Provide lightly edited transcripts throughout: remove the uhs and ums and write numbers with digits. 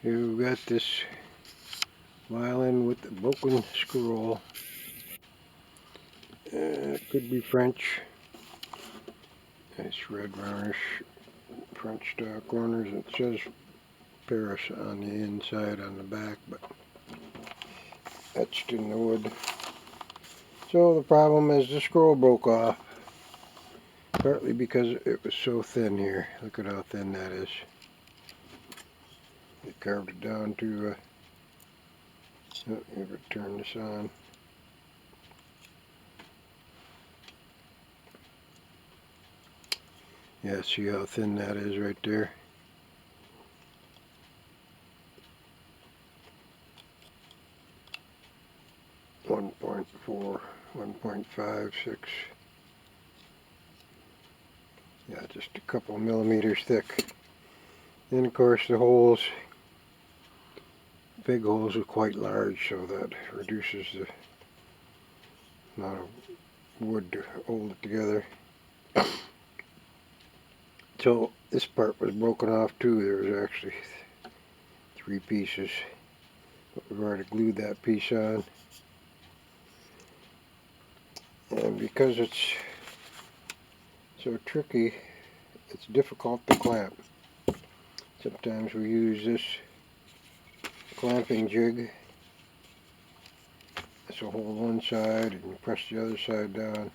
Here we've got this violin with the broken scroll. It could be French. Nice red varnish, French style corners. It says Paris on the inside on the back, but etched in the wood. So the problem is the scroll broke off, partly because it was so thin here. Look at how thin that is. They carved it down to, ever turn this on. Yeah, see how thin that is right there? .4, 1.56. Yeah, just a couple millimeters thick. Then of course the holes, big holes are quite large, so that reduces the amount of wood to hold it together. So this part was broken off too. There was actually 3 pieces, but we've already glued that piece on. And because it's so tricky, it's difficult to clamp. Sometimes we use this clamping jig. This will hold one side and you press the other side down.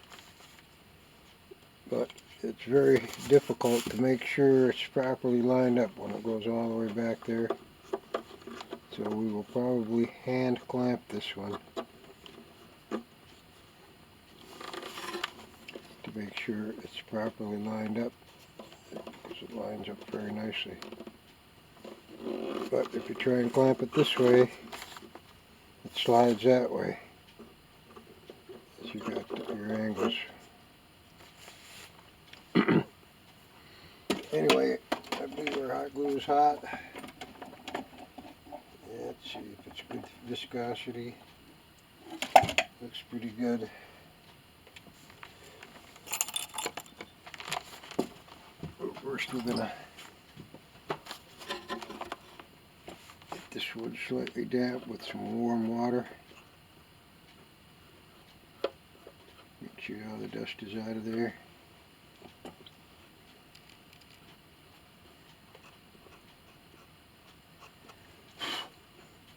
But it's very difficult to make sure it's properly lined up when it goes all the way back there. So we will probably hand clamp this one to make sure it's properly lined up, because it lines up very nicely. But if you try and clamp it this way, it slides that way. So you got your angles. Anyway, I believe our hot glue is hot. Let's see if it's good viscosity. Looks pretty good. First we're gonna get this wood slightly damp with some warm water. Make sure all the dust is out of there.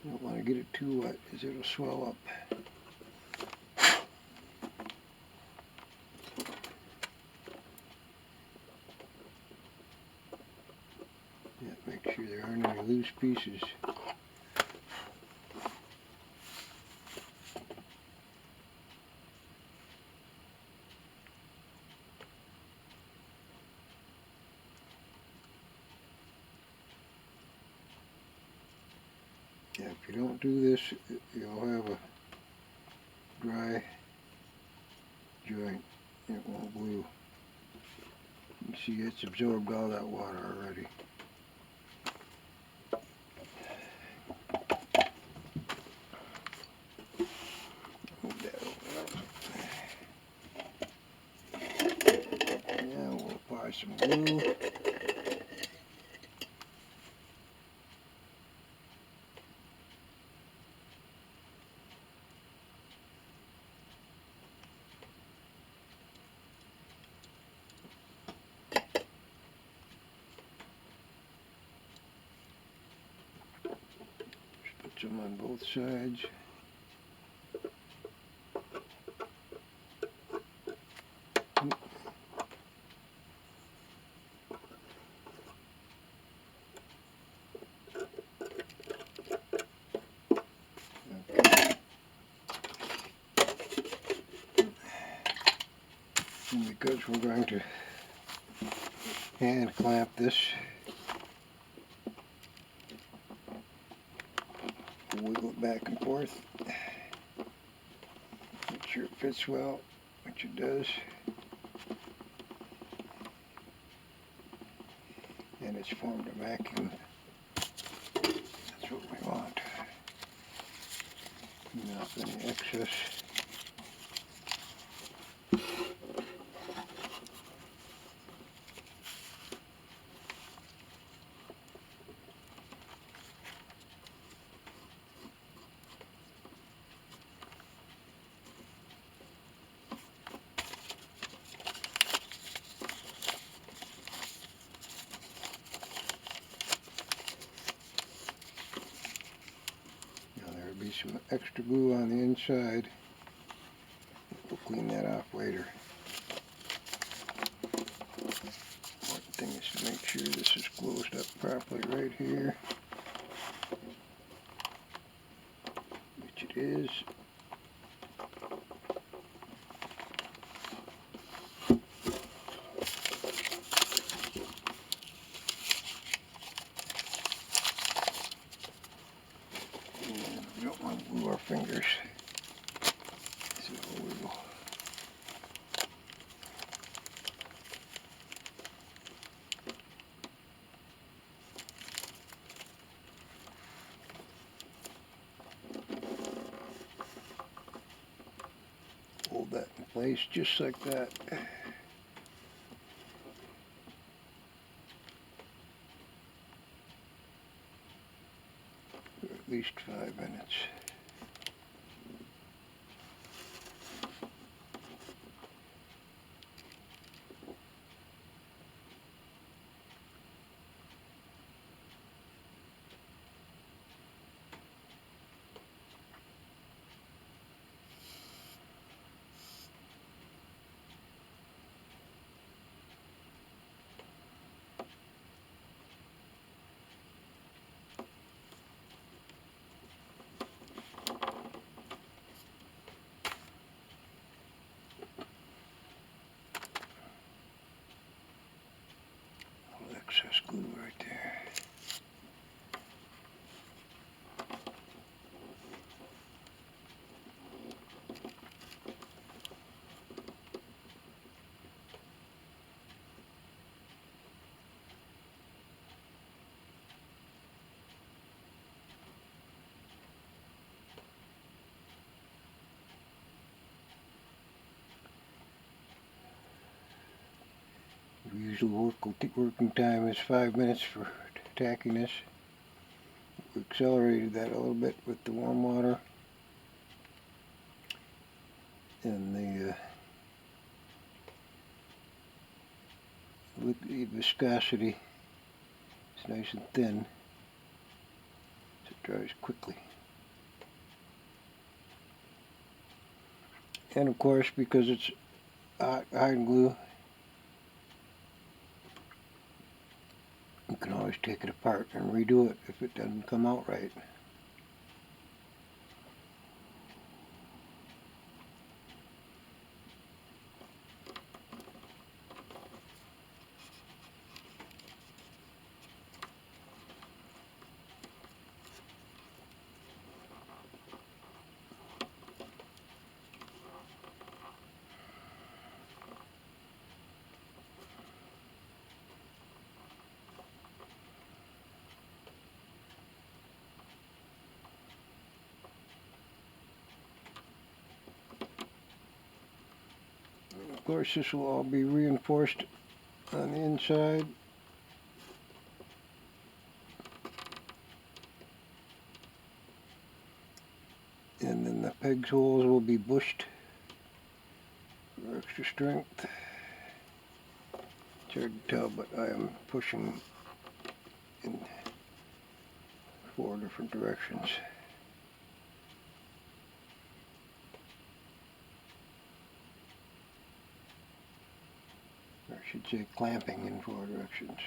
You don't want to get it too wet because it'll swell up. Yeah, make sure there aren't any loose pieces. Yeah, if you don't do this, you'll have a dry joint. It won't glue. You see, it's absorbed all that water already. Move that over. Yeah, we'll apply some glue. Put some on both sides. And because we're going to hand clamp this, wiggle it back and forth. Make sure it fits well, which it does. And it's formed a vacuum. That's what we want. Clean off any excess. some extra glue on the inside. We'll clean that off later. One thing is to make sure this is closed up properly right here, which it is. And we don't want to glue our fingers, so we'll hold that in place just like that. For at least 5 minutes. Excess glue right there. The usual working time is 5 minutes for tacking this. We accelerated that a little bit with the warm water and the viscosity is nice and thin, so it dries quickly. And of course, because it's hot glue, you can always take it apart and redo it if it doesn't come out right. Of course, this will all be reinforced on the inside. And then the peg's holes will be bushed for extra strength. It's hard to tell, but I am pushing in 4 different directions. Or I should say clamping in 4 directions.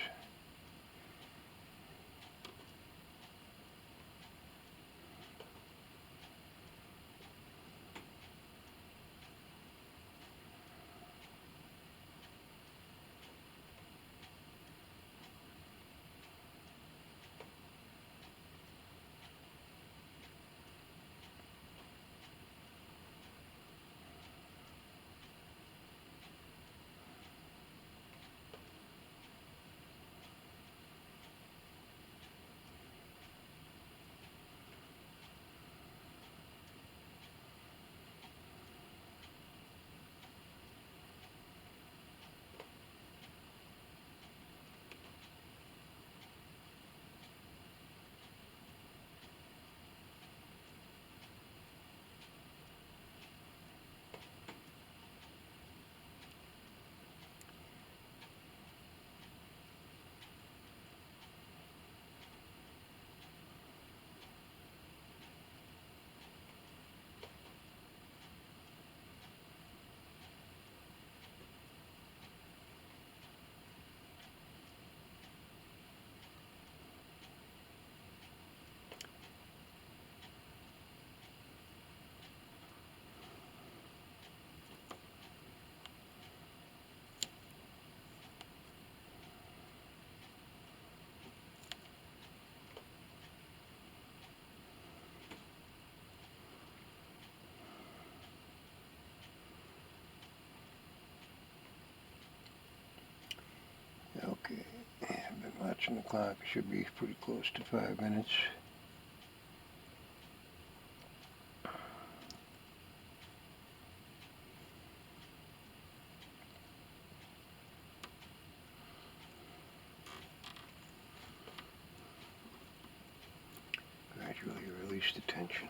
watching the clock. It should be pretty close to 5 minutes. Gradually release the tension.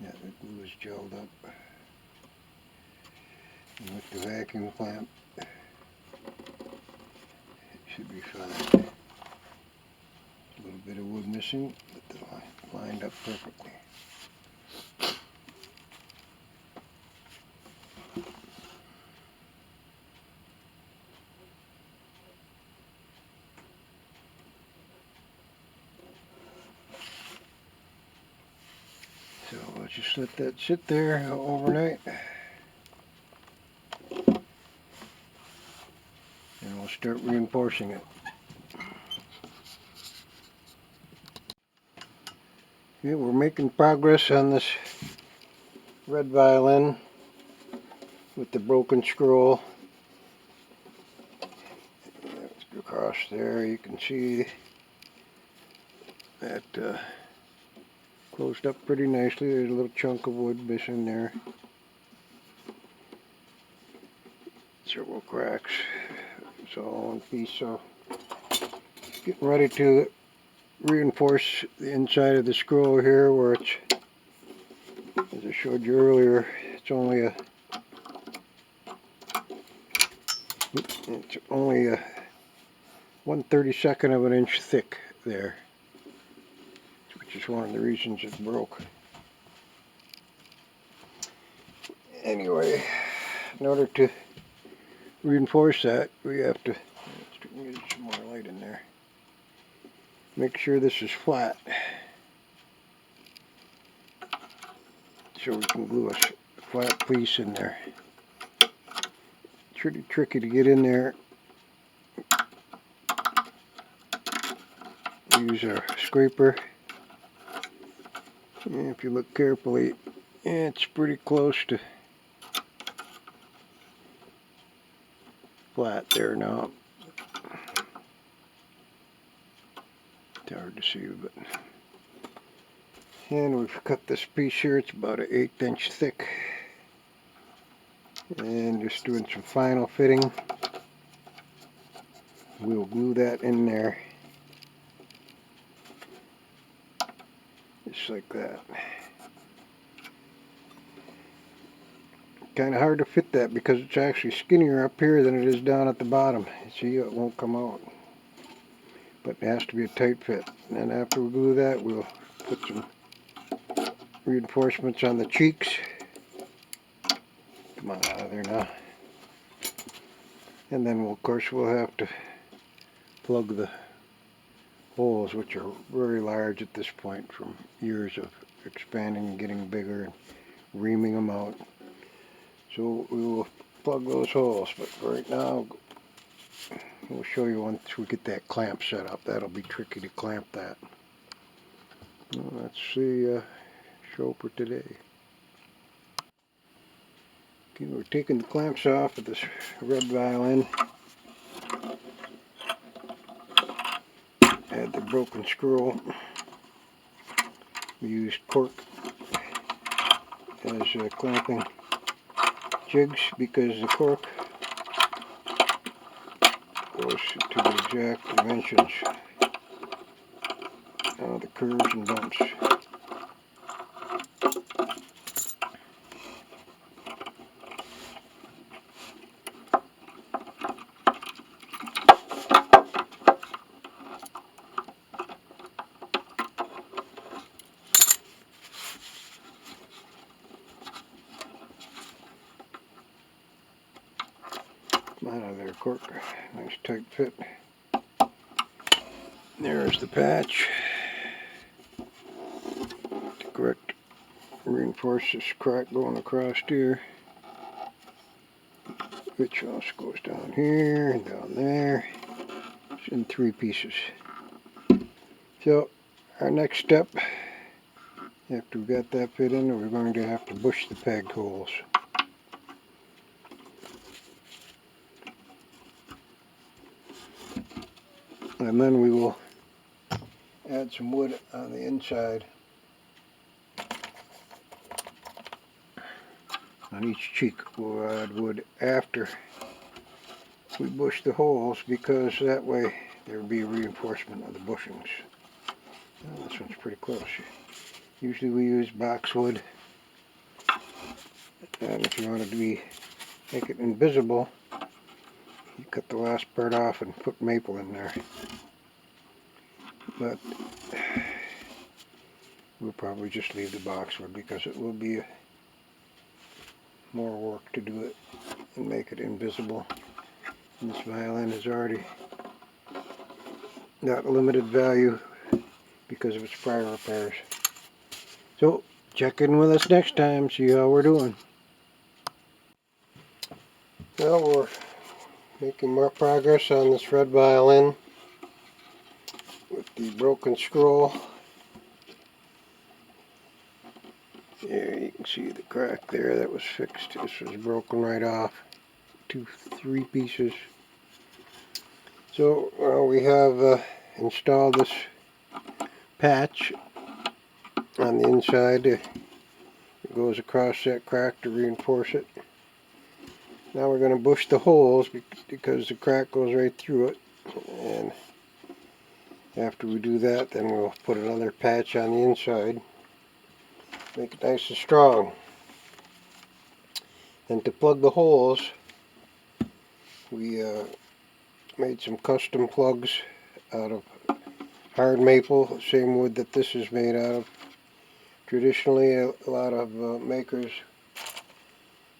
Yeah, the glue is gelled up. And with the vacuum clamp, it should be fine. A little bit of wood missing, but they're lined up perfectly. So let's just let that sit there overnight. And we'll start reinforcing it. Okay, we're making progress on this red violin with the broken scroll. Across there you can see that closed up pretty nicely. There's a little chunk of wood missing there. Several cracks. It's all in piece. So getting ready to reinforce the inside of the scroll here, where it's, as I showed you earlier, it's only a 1/32 of an inch thick there, which is one of the reasons it broke. Anyway, in order to reinforce that, we have to get some more light in there. Make sure this is flat, so we can glue a flat piece in there. It's pretty tricky to get in there. Use a scraper. And if you look carefully, it's pretty close to flat there now. It's hard to see, but and we've cut this piece here. It's about an 1/8 inch thick, and just doing some final fitting. We'll glue that in there just like that. Kind of hard to fit that because it's actually skinnier up here than it is down at the bottom. See, it won't come out, but it has to be a tight fit. And then after we glue that, we'll put some reinforcements on the cheeks. Come on out of there now. And then of course we'll have to plug the holes, which are very large at this point from years of expanding and getting bigger and reaming them out. So we will plug those holes, but right now we'll show you once we get that clamp set up. That'll be tricky to clamp that. Well, that's the show for today. Okay, we're taking the clamps off of this red violin. Add the broken scroll. We used cork as clamping jigs because the cork goes to the exact dimensions of the curves and bumps. Come out of there, Nice tight fit. There's the patch to correct, reinforce this crack going across here, which also goes down here and down there. It's in 3 pieces. So our next step, after we got that fit in, we're going to have to bush the peg holes. And then we will add some wood on the inside on each cheek. We'll add wood after we bush the holes, because that way there will be reinforcement of the bushings. Oh, this one's pretty close. Usually we use boxwood, and if you want it to make it invisible, you cut the last part off and put maple in there. But we'll probably just leave the boxwood, because it will be more work to do it and make it invisible. And this violin is already got limited value because of its prior repairs. So check in with us next time, see how we're doing. Well, we're making more progress on this red violin with the broken scroll. There you can see the crack there that was fixed. This was broken right off. 3 pieces. So we have installed this patch on the inside. It goes across that crack to reinforce it. Now we're going to bush the holes, because the crack goes right through it. And after we do that, then we'll put another patch on the inside, make it nice and strong. And to plug the holes, we made some custom plugs out of hard maple, same wood that this is made out of. Traditionally, a lot of makers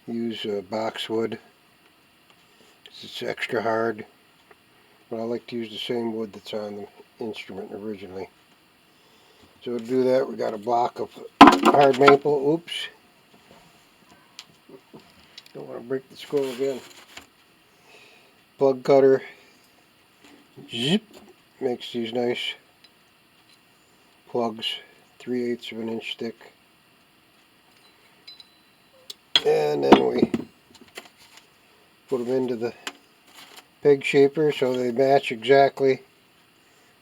use boxwood. It's extra hard, but I like to use the same wood that's on the instrument originally. So to do that, we got a block of hard maple. Oops. Don't want to break the scroll again. Plug cutter. Zip. Makes these nice plugs, 3/8 of an inch thick. And then we put them into the peg shaper so they match exactly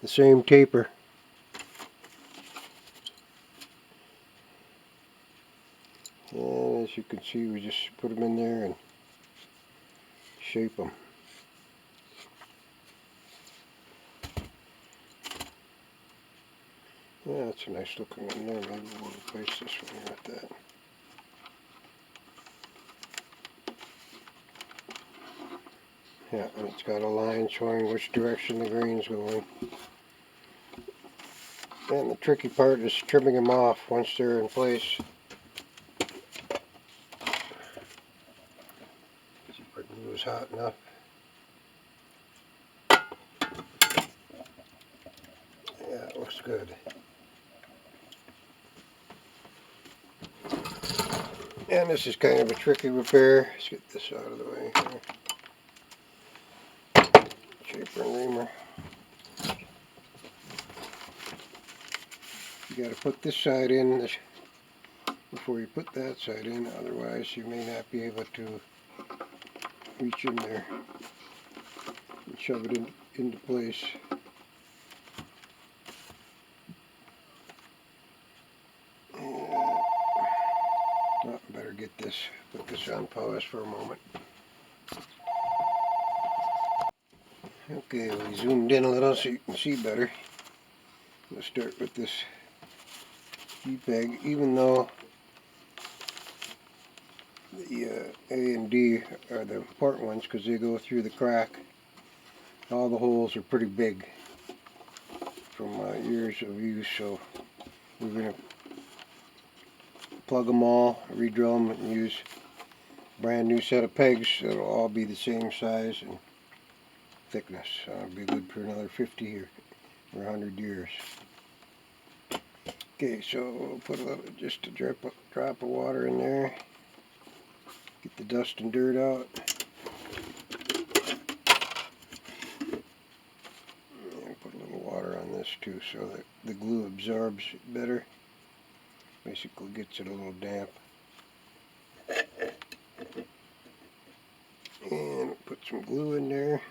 the same taper. And as you can see, we just put them in there and shape them. Yeah, that's a nice looking one there. Maybe we'll replace this one here with that. Yeah, and it's got a line showing which direction the grain's going. And the tricky part is trimming them off once they're in place. See if our glue is hot enough. Yeah, it looks good. And this is kind of a tricky repair. Let's get this out of the way here. Shaper and reamer. You got to put this side in before you put that side in, otherwise you may not be able to reach in there and shove it into place. Oh, I better put this on pause for a moment. Okay, we zoomed in a little so you can see better. Let's start with this G-peg, even though the A and D are the important ones because they go through the crack. All the holes are pretty big from years of use, so we're going to plug them all, re-drill them, and use a brand new set of pegs that'll all be the same size and thickness. It'll be good for another 50 or 100 years. Okay, so we'll put just a drop of water in there. Get the dust and dirt out. And put a little water on this too so that the glue absorbs better. Basically gets it a little damp. And put some glue in there.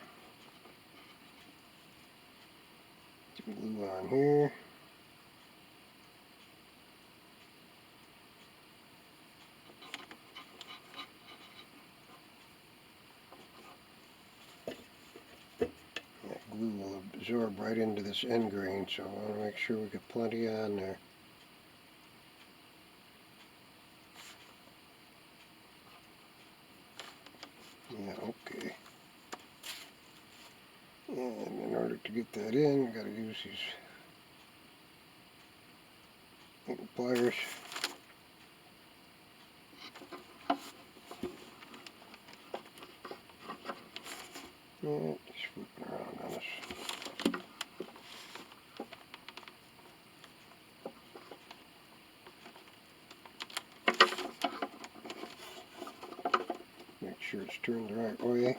Some glue on here. That glue will absorb right into this end grain, so I want to make sure we get plenty on there. Yeah, okay. And in order to get that in, you got to use these little pliers. Yeah, just swooping around on us. Make sure it's turned the right way.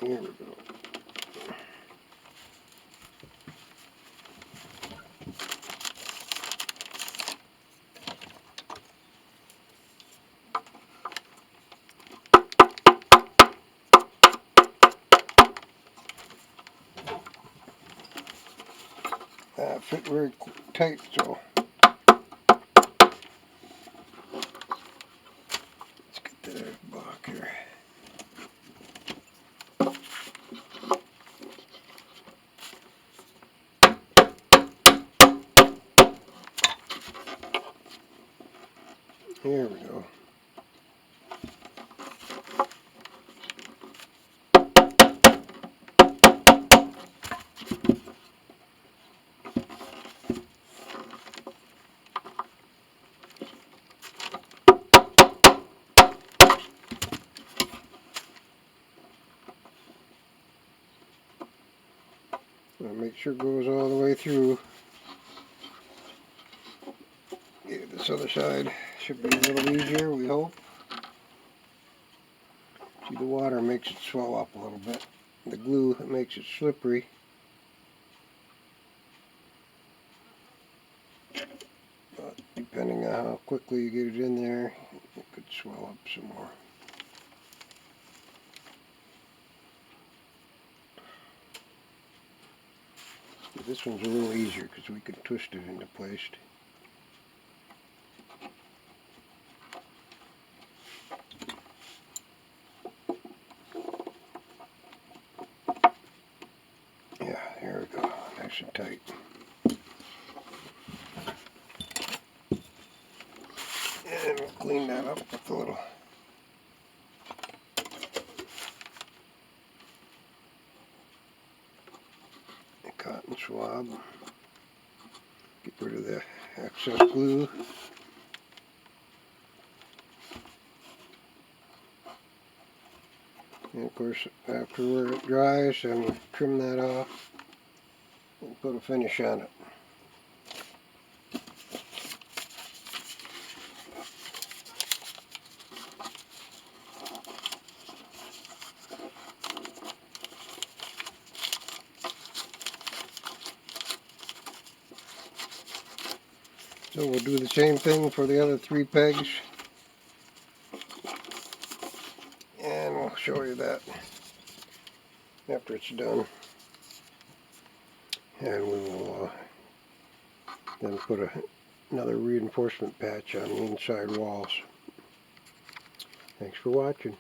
Here we go. That fit very tight, so let's get that back here. Here we go. Make sure it goes all the way through. Yeah, this other side should be a little easier, we hope. See, the water makes it swell up a little bit. The glue makes it slippery. But depending on how quickly you get it in there, it could swell up some more. This one's a little easier because we can twist it into place. Yeah, here we go, nice and tight. And we'll clean that up with a little cotton swab. Get rid of the excess glue. And of course, after it dries, then we'll trim that off and put a finish on it. So we'll do the same thing for the other 3 pegs. And we'll show you that after it's done. And we will then put another reinforcement patch on the inside walls. Thanks for watching.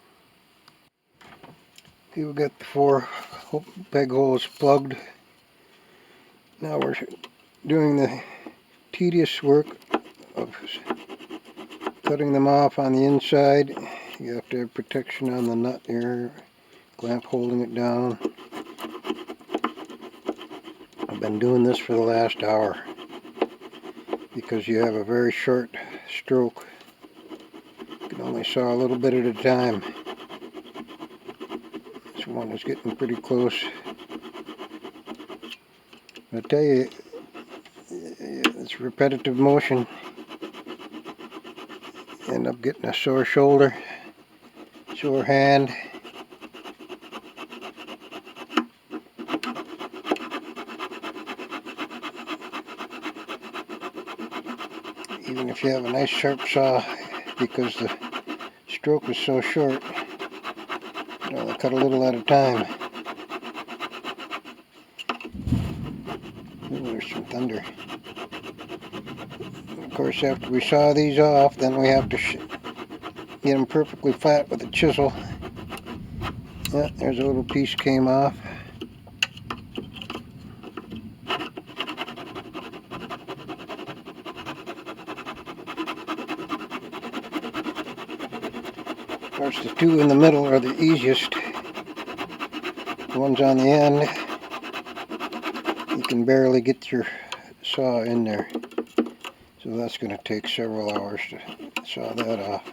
Okay, we've got the 4 peg holes plugged. Now we're doing the tedious work of cutting them off on the inside. You have to have protection on the nut here, clamp holding it down. I've been doing this for the last hour because you have a very short stroke. You can only saw a little bit at a time. This one is getting pretty close. I tell you, it's repetitive motion. End up getting a sore shoulder, sore hand. Even if you have a nice sharp saw, because the stroke is so short, you only cut a little at a time. Ooh, there's some thunder. And of course, after we saw these off, then we have to get them perfectly flat with a chisel. Yeah, there's a little piece came off. Of course, the two in the middle are the easiest. The ones on the end, you can barely get your saw in there. So that's going to take several hours to saw that off.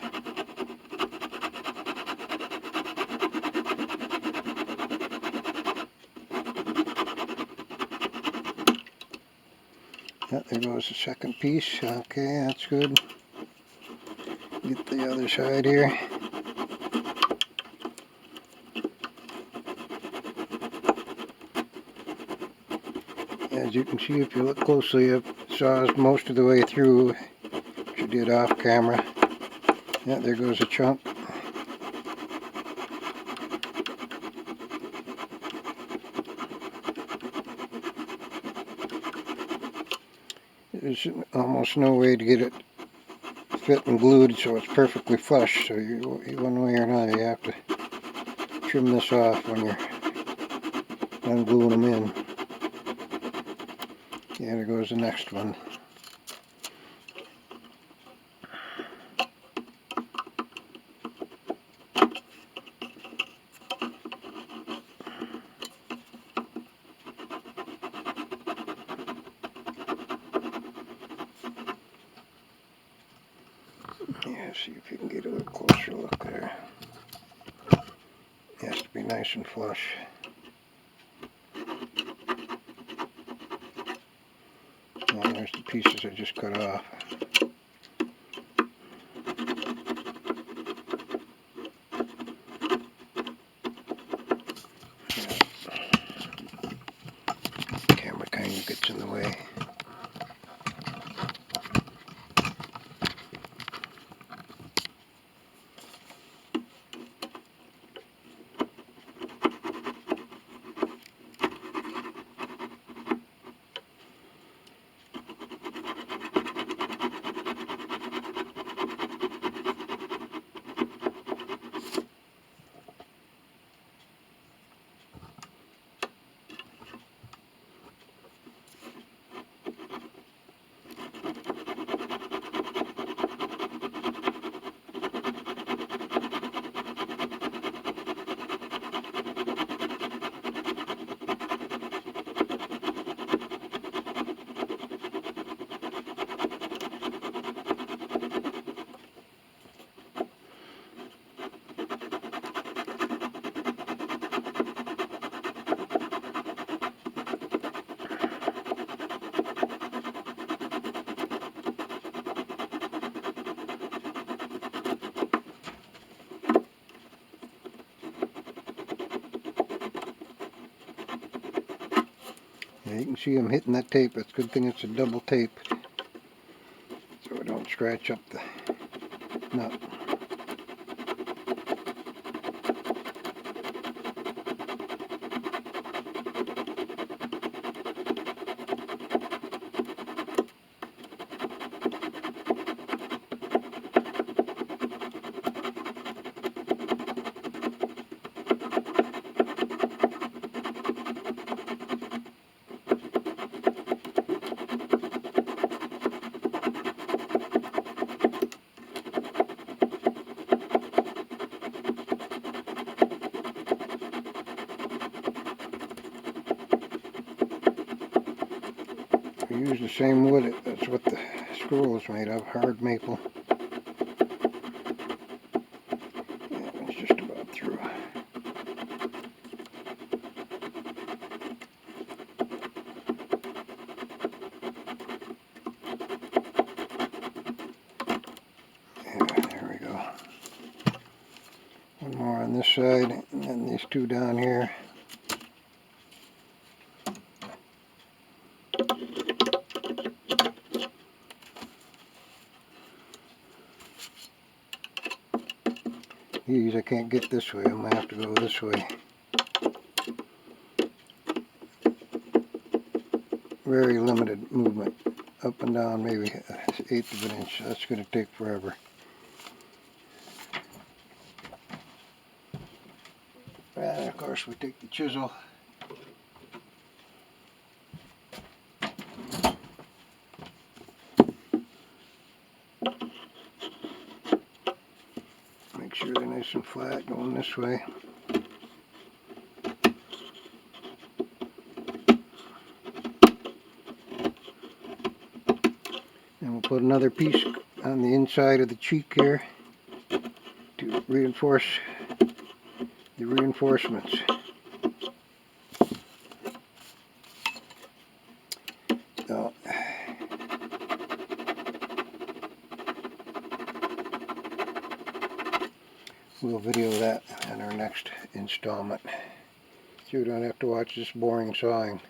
Yeah, there goes the second piece. Okay, that's good. Get the other side here. As you can see, if you look closely, it saws most of the way through, which you did off camera. Yeah, there goes a chunk. There's almost no way to get it fit and glued so it's perfectly flush, so one way or another you have to trim this off when you're ungluing them in. Yeah, there goes the next one. Yeah, see if you can get a little closer look there. It has to be nice and flush. And there's the pieces I just cut off. Camera kind of gets in the way. Yeah, you can see I'm hitting that tape. It's a good thing it's a double tape, so I don't scratch up the nut. use the same wood. That's what the scroll is made of, hard maple. That one's just about through. Yeah, there we go. One more on this side, and then these two down here. These I can't get this way. I'm going to have to go this way. Very limited movement. Up and down maybe 1/8 of an inch. That's going to take forever. And of course we take the chisel. Make sure they're nice and flat going this way. And we'll put another piece on the inside of the cheek here to reinforce the reinforcements. So, we'll video that in our next installment, so you don't have to watch this boring sawing.